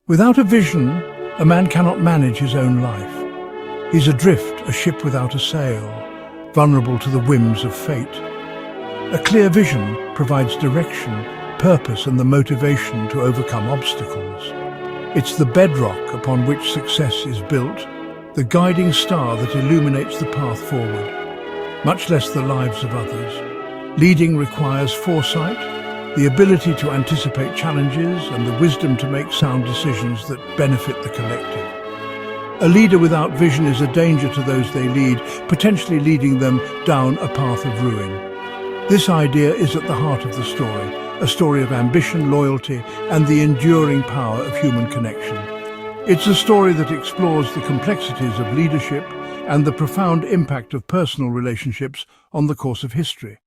Without a vision, a man cannot manage his own life. He's adrift, a ship without a sail, vulnerable to the whims of fate. A clear vision provides direction, purpose, and the motivation to overcome obstacles. It's the bedrock upon which success is built, the guiding star that illuminates the path forward, much less the lives of others. Leading requires foresight, the ability to anticipate challenges, and the wisdom to make sound decisions that benefit the collective. A leader without vision is a danger to those they lead, potentially leading them down a path of ruin. This idea is at the heart of the story, a story of ambition, loyalty, and the enduring power of human connection. It's a story that explores the complexities of leadership and the profound impact of personal relationships on the course of history.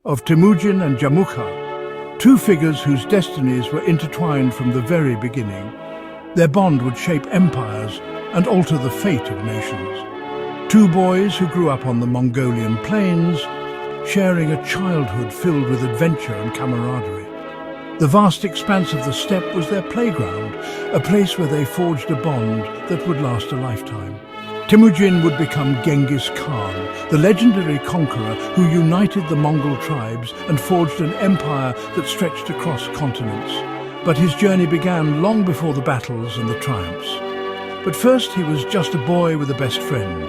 Of Temüjin and Jamukha, two figures whose destinies were intertwined from the very beginning. Their bond would shape empires and alter the fate of nations. Two boys who grew up on the Mongolian plains, sharing a childhood filled with adventure and camaraderie. The vast expanse of the steppe was their playground, a place where they forged a bond that would last a lifetime. Temüjin would become Genghis Khan, the legendary conqueror who united the Mongol tribes and forged an empire that stretched across continents. But his journey began long before the battles and the triumphs. But first he was just a boy with a best friend,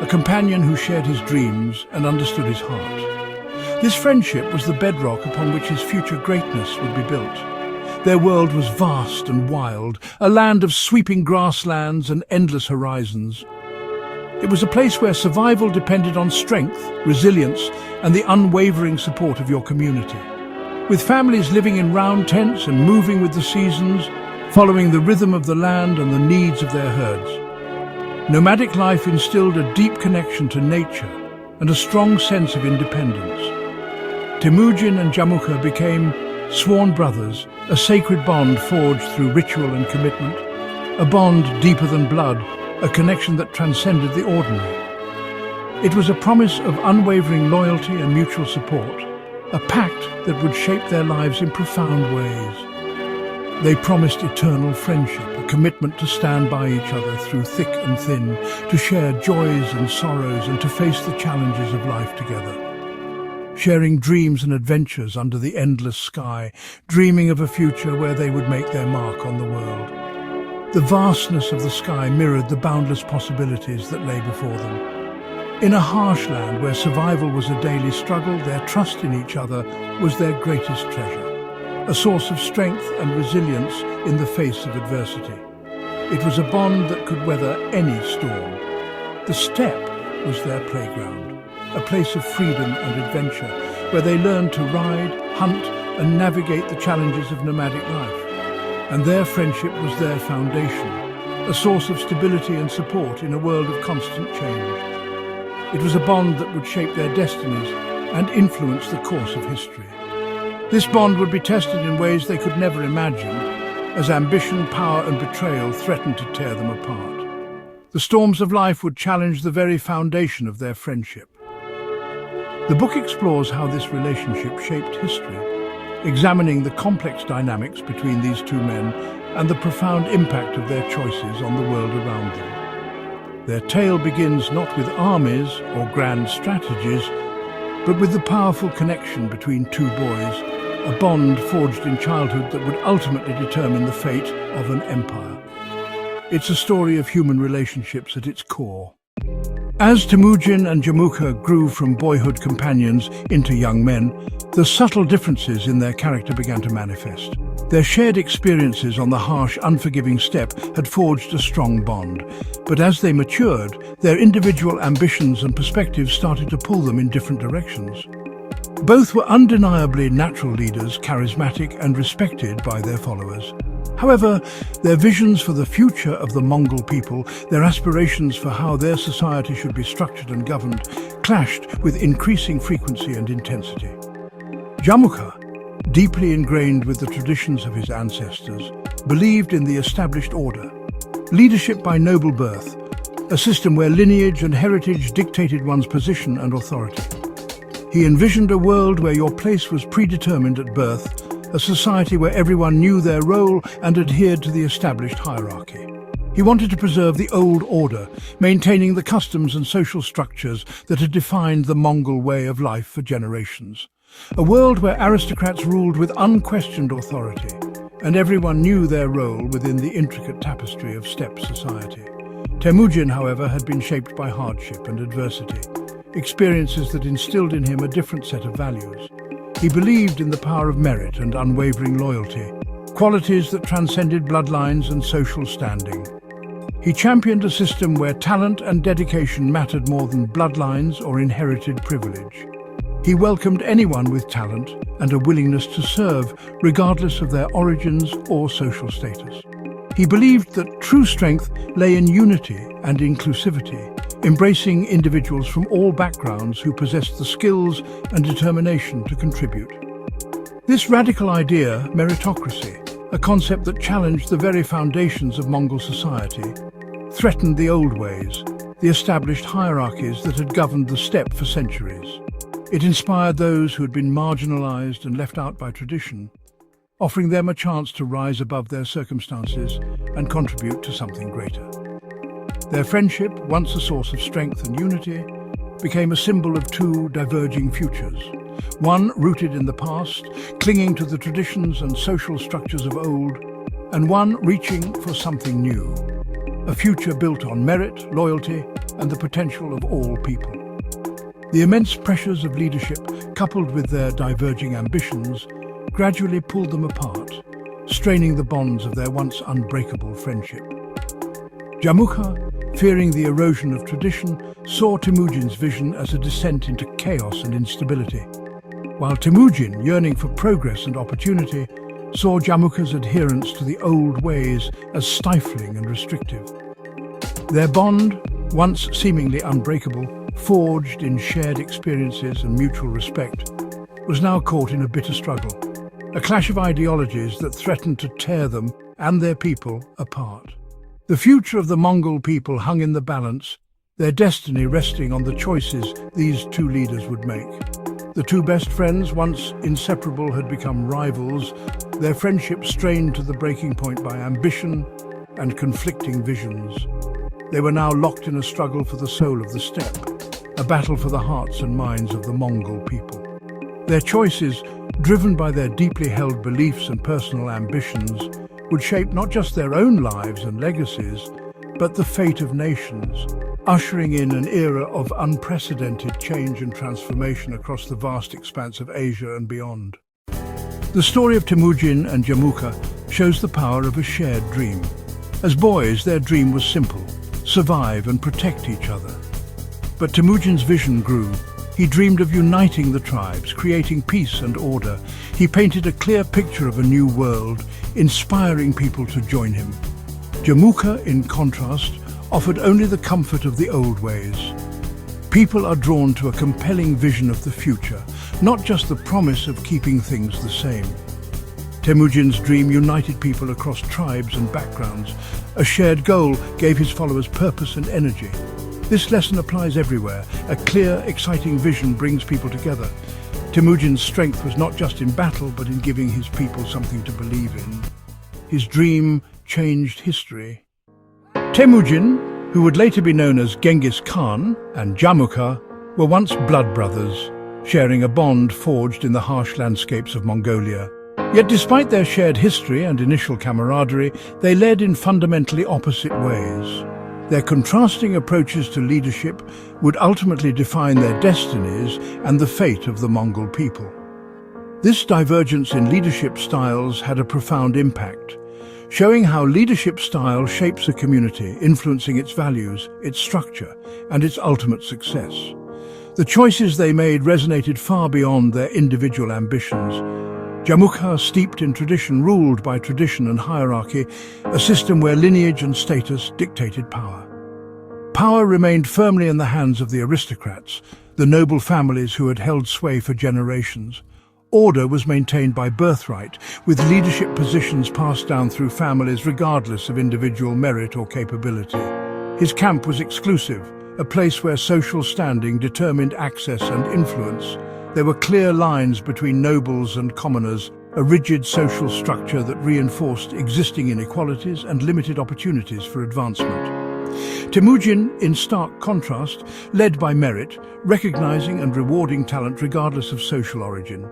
a companion who shared his dreams and understood his heart. This friendship was the bedrock upon which his future greatness would be built. Their world was vast and wild, a land of sweeping grasslands and endless horizons. It was a place where survival depended on strength, resilience, and the unwavering support of your community. With families living in round tents and moving with the seasons, following the rhythm of the land and the needs of their herds. Nomadic life instilled a deep connection to nature and a strong sense of independence. Temüjin and Jamukha became sworn brothers, a sacred bond forged through ritual and commitment, a bond deeper than blood, a connection that transcended the ordinary. It was a promise of unwavering loyalty and mutual support, a pact that would shape their lives in profound ways. They promised eternal friendship, a commitment to stand by each other through thick and thin, to share joys and sorrows, and to face the challenges of life together. Sharing dreams and adventures under the endless sky, dreaming of a future where they would make their mark on the world. The vastness of the sky mirrored the boundless possibilities that lay before them. In a harsh land where survival was a daily struggle, their trust in each other was their greatest treasure, a source of strength and resilience in the face of adversity. It was a bond that could weather any storm. The steppe was their playground, a place of freedom and adventure, where they learned to ride, hunt, and navigate the challenges of nomadic life. And their friendship was their foundation, a source of stability and support in a world of constant change. It was a bond that would shape their destinies and influence the course of history. This bond would be tested in ways they could never imagine, as ambition, power, and betrayal threatened to tear them apart. The storms of life would challenge the very foundation of their friendship. The book explores how this relationship shaped history, examining the complex dynamics between these two men and the profound impact of their choices on the world around them. Their tale begins not with armies or grand strategies, but with the powerful connection between two boys, a bond forged in childhood that would ultimately determine the fate of an empire. It's a story of human relationships at its core. As Temüjin and Jamukha grew from boyhood companions into young men, the subtle differences in their character began to manifest. Their shared experiences on the harsh, unforgiving steppe had forged a strong bond. But as they matured, their individual ambitions and perspectives started to pull them in different directions. Both were undeniably natural leaders, charismatic and respected by their followers. However, their visions for the future of the Mongol people, their aspirations for how their society should be structured and governed, clashed with increasing frequency and intensity. Jamukha, deeply ingrained with the traditions of his ancestors, believed in the established order, leadership by noble birth, a system where lineage and heritage dictated one's position and authority. He envisioned a world where your place was predetermined at birth, a society where everyone knew their role and adhered to the established hierarchy. He wanted to preserve the old order, maintaining the customs and social structures that had defined the Mongol way of life for generations. A world where aristocrats ruled with unquestioned authority, and everyone knew their role within the intricate tapestry of steppe society. Temüjin, however, had been shaped by hardship and adversity, experiences that instilled in him a different set of values. He believed in the power of merit and unwavering loyalty, qualities that transcended bloodlines and social standing. He championed a system where talent and dedication mattered more than bloodlines or inherited privilege. He welcomed anyone with talent and a willingness to serve, regardless of their origins or social status. He believed that true strength lay in unity and inclusivity, embracing individuals from all backgrounds who possessed the skills and determination to contribute. This radical idea, meritocracy, a concept that challenged the very foundations of Mongol society, threatened the old ways, the established hierarchies that had governed the steppe for centuries. It inspired those who had been marginalized and left out by tradition, offering them a chance to rise above their circumstances and contribute to something greater. Their friendship, once a source of strength and unity, became a symbol of two diverging futures. One rooted in the past, clinging to the traditions and social structures of old, and one reaching for something new. A future built on merit, loyalty, and the potential of all people. The immense pressures of leadership, coupled with their diverging ambitions, gradually pulled them apart, straining the bonds of their once unbreakable friendship. Jamukha, fearing the erosion of tradition, saw Temüjin's vision as a descent into chaos and instability, while Temüjin, yearning for progress and opportunity, saw Jamukha's adherence to the old ways as stifling and restrictive. Their bond, once seemingly unbreakable, forged in shared experiences and mutual respect, was now caught in a bitter struggle, a clash of ideologies that threatened to tear them and their people apart. The future of the Mongol people hung in the balance, their destiny resting on the choices these two leaders would make. The two best friends, once inseparable, had become rivals, their friendship strained to the breaking point by ambition and conflicting visions. They were now locked in a struggle for the soul of the steppe, a battle for the hearts and minds of the Mongol people. Their choices, driven by their deeply held beliefs and personal ambitions, would shape not just their own lives and legacies, but the fate of nations, ushering in an era of unprecedented change and transformation across the vast expanse of Asia and beyond. The story of Temüjin and Jamukha shows the power of a shared dream. As boys, their dream was simple: survive and protect each other. But Temüjin's vision grew. He dreamed of uniting the tribes, creating peace and order. He painted a clear picture of a new world, inspiring people to join him. Jamukha, in contrast, offered only the comfort of the old ways. People are drawn to a compelling vision of the future, not just the promise of keeping things the same. Temüjin's dream united people across tribes and backgrounds. A shared goal gave his followers purpose and energy. This lesson applies everywhere. A clear, exciting vision brings people together. Temüjin's strength was not just in battle, but in giving his people something to believe in. His dream changed history. Temüjin, who would later be known as Genghis Khan, and Jamukha were once blood brothers, sharing a bond forged in the harsh landscapes of Mongolia. Yet despite their shared history and initial camaraderie, they led in fundamentally opposite ways. Their contrasting approaches to leadership would ultimately define their destinies and the fate of the Mongol people. This divergence in leadership styles had a profound impact, showing how leadership style shapes a community, influencing its values, its structure, and its ultimate success. The choices they made resonated far beyond their individual ambitions. Jamukha, steeped in tradition, ruled by tradition and hierarchy, a system where lineage and status dictated power. Power remained firmly in the hands of the aristocrats, the noble families who had held sway for generations. Order was maintained by birthright, with leadership positions passed down through families regardless of individual merit or capability. His camp was exclusive, a place where social standing determined access and influence. There were clear lines between nobles and commoners, a rigid social structure that reinforced existing inequalities and limited opportunities for advancement. Temüjin, in stark contrast, led by merit, recognizing and rewarding talent regardless of social origin.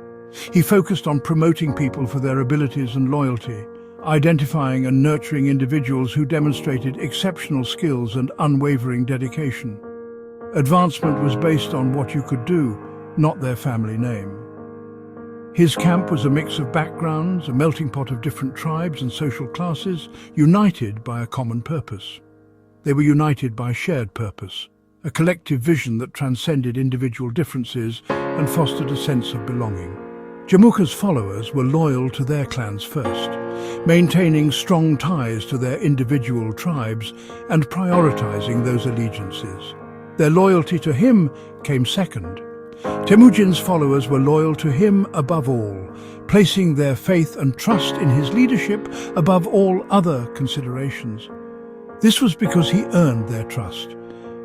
He focused on promoting people for their abilities and loyalty, identifying and nurturing individuals who demonstrated exceptional skills and unwavering dedication. Advancement was based on what you could do, not their family name. His camp was a mix of backgrounds, a melting pot of different tribes and social classes, united by a common purpose. They were united by a shared purpose, a collective vision that transcended individual differences and fostered a sense of belonging. Jamukha's followers were loyal to their clans first, maintaining strong ties to their individual tribes and prioritizing those allegiances. Their loyalty to him came second. Temüjin's followers were loyal to him above all, placing their faith and trust in his leadership above all other considerations. This was because he earned their trust,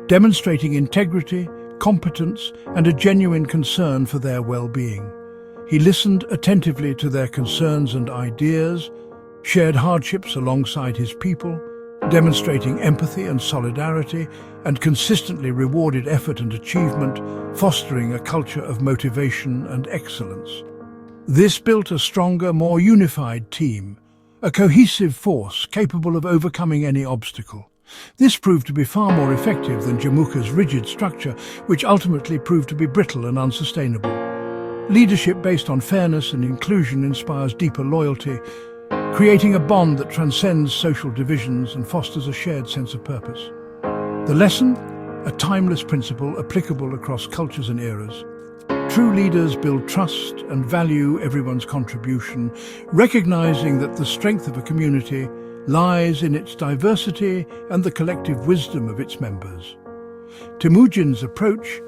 demonstrating integrity, competence, and a genuine concern for their well-being. He listened attentively to their concerns and ideas, shared hardships alongside his people, demonstrating empathy and solidarity, and consistently rewarded effort and achievement, fostering a culture of motivation and excellence. This built a stronger, more unified team, a cohesive force capable of overcoming any obstacle. This proved to be far more effective than Jamukha's rigid structure, which ultimately proved to be brittle and unsustainable. Leadership based on fairness and inclusion inspires deeper loyalty, creating a bond that transcends social divisions and fosters a shared sense of purpose. The lesson? A timeless principle applicable across cultures and eras. True leaders build trust and value everyone's contribution, recognizing that the strength of a community lies in its diversity and the collective wisdom of its members. Temüjin's approach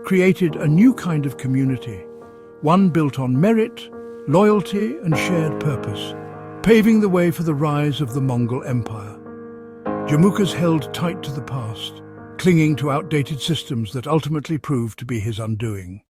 created a new kind of community, one built on merit, loyalty, and shared purpose, paving the way for the rise of the Mongol Empire. Jamukha's held tight to the past, clinging to outdated systems that ultimately proved to be his undoing.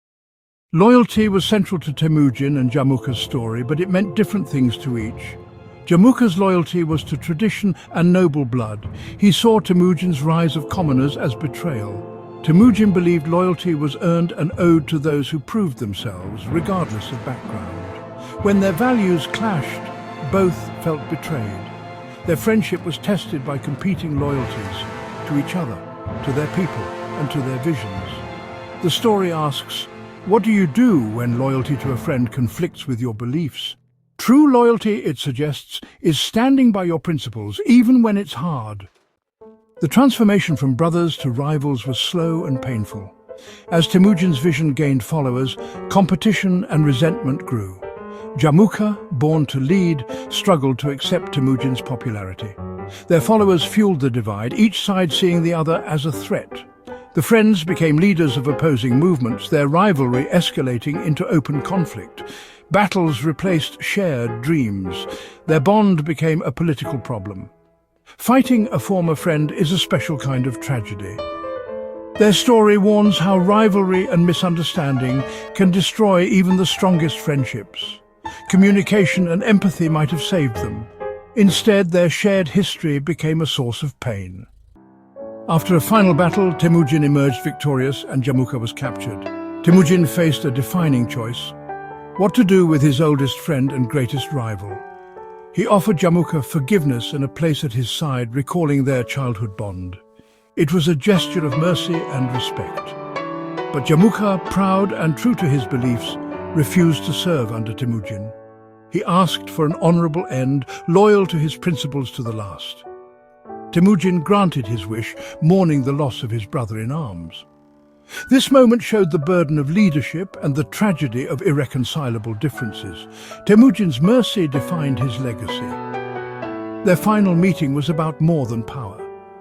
Loyalty was central to Temüjin and Jamukha's story, but it meant different things to each. Jamukha's loyalty was to tradition and noble blood. He saw Temüjin's rise of commoners as betrayal. Temüjin believed loyalty was earned and owed to those who proved themselves, regardless of background. When their values clashed, both felt betrayed. Their friendship was tested by competing loyalties to each other, to their people, and to their visions. The story asks, what do you do when loyalty to a friend conflicts with your beliefs? True loyalty, it suggests, is standing by your principles, even when it's hard. The transformation from brothers to rivals was slow and painful. As Temüjin's vision gained followers, competition and resentment grew. Jamukha, born to lead, struggled to accept Temüjin's popularity. Their followers fueled the divide, each side seeing the other as a threat. The friends became leaders of opposing movements, their rivalry escalating into open conflict. Battles replaced shared dreams. Their bond became a political problem. Fighting a former friend is a special kind of tragedy. Their story warns how rivalry and misunderstanding can destroy even the strongest friendships. Communication and empathy might have saved them. Instead, their shared history became a source of pain. After a final battle, Temüjin emerged victorious and Jamukha was captured. Temüjin faced a defining choice: what to do with his oldest friend and greatest rival. He offered Jamukha forgiveness and a place at his side, recalling their childhood bond. It was a gesture of mercy and respect. But Jamukha, proud and true to his beliefs, refused to serve under Temüjin. He asked for an honorable end, loyal to his principles to the last. Temüjin granted his wish, mourning the loss of his brother-in-arms. This moment showed the burden of leadership and the tragedy of irreconcilable differences. Temüjin's mercy defined his legacy. Their final meeting was about more than power.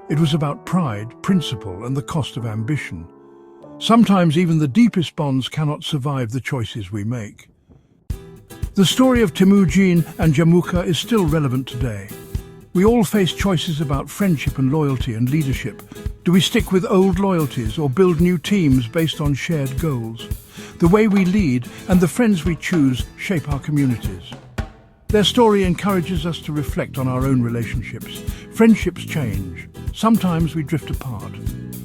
It was about pride, principle, and the cost of ambition. Sometimes even the deepest bonds cannot survive the choices we make. The story of Temüjin and Jamukha is still relevant today. We all face choices about friendship and loyalty and leadership. Do we stick with old loyalties or build new teams based on shared goals? The way we lead and the friends we choose shape our communities. Their story encourages us to reflect on our own relationships. Friendships change. Sometimes we drift apart.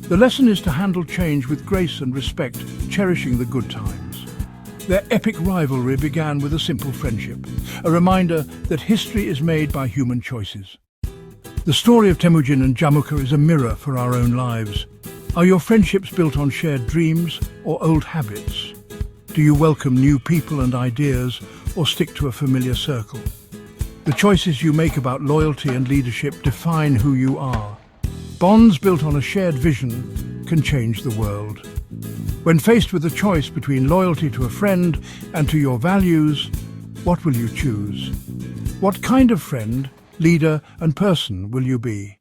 The lesson is to handle change with grace and respect, cherishing the good times. Their epic rivalry began with a simple friendship, a reminder that history is made by human choices. The story of Temüjin and Jamukha is a mirror for our own lives. Are your friendships built on shared dreams or old habits? Do you welcome new people and ideas or stick to a familiar circle? The choices you make about loyalty and leadership define who you are. Bonds built on a shared vision can change the world. When faced with a choice between loyalty to a friend and to your values, what will you choose? What kind of friend, leader, and person will you be?